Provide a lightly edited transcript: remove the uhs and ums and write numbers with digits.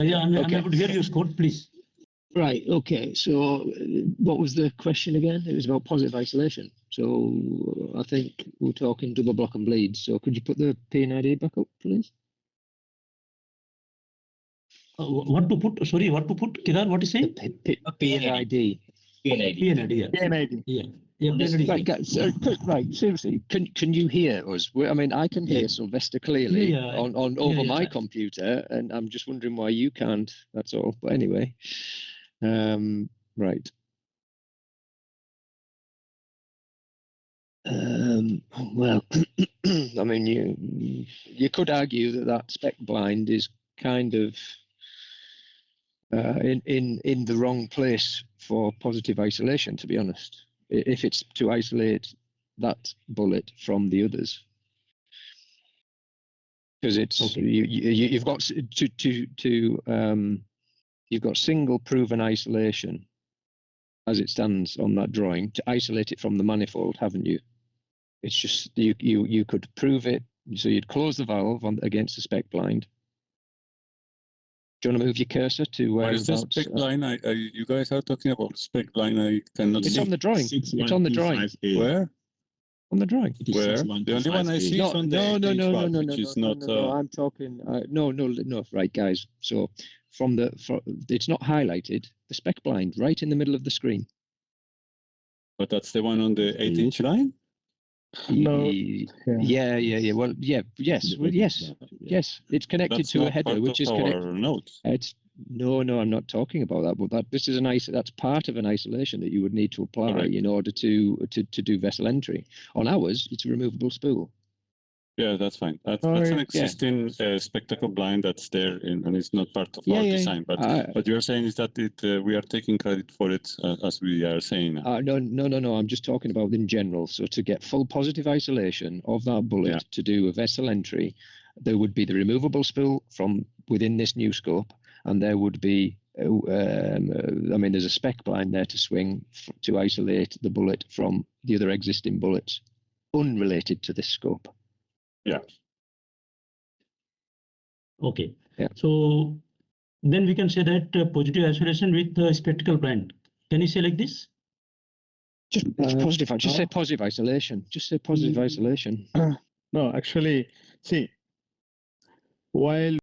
Yeah, I'm able to hear you, Scott, please. Right, okay. So what was the question again? It was about positive isolation. So I think we're talking double block and bleeds. So could you put the PNID back up, please? What to put? Sorry, what to put? Kedar, what is saying? PNID. PNID, yeah. PNID. Yeah. Yeah, PNID. Right, guys, right, seriously, can you hear us? I mean, I can hear Sylvester clearly on over my computer, and I'm just wondering why you can't, that's all. But anyway, right. Well, I mean, you could argue that spec blind is kind of in the wrong place for positive isolation, to be honest. If it's to isolate that bullet from the others, because it's you've got you've got single proven isolation as it stands on that drawing to isolate it from the manifold, haven't you? It's just you could prove it, so you'd close the valve against the spec blind. Do you want to move your cursor to where? What is the spec blind? You guys are talking about spec blind. I cannot It's see. on the drawing. It's on the drawing. Where? On the drawing. Where? The only one I see is on the 8-inch valve, which is not. No, I'm talking. No. Right, guys. So it's not highlighted. The spec blind right in the middle of the screen. But that's the one on the 8-inch line. No. Yeah. Well, yeah, yes. It's connected That's to a not header, part which of is our connected. notes. It's no, I'm not talking about that. But this is that's part of an isolation that you would need to apply in order to do vessel entry. On ours, it's a removable spool. Yeah, that's fine. That's an existing spectacle blind that's there, and it's not part of our design. But what you're saying is that we are taking credit for it, as we are saying now. No. I'm just talking about in general. So to get full positive isolation of that bullet to do a vessel entry, there would be the removable spool from within this new scope, and there would be, there's a spec blind there to swing to isolate the bullet from the other existing bullets, unrelated to this scope. Yeah. Okay. Yeah. So then we can say that positive isolation with spectacle blind. Can you say like this? Just positive. Just say positive isolation. Just say positive isolation. No, actually, see, while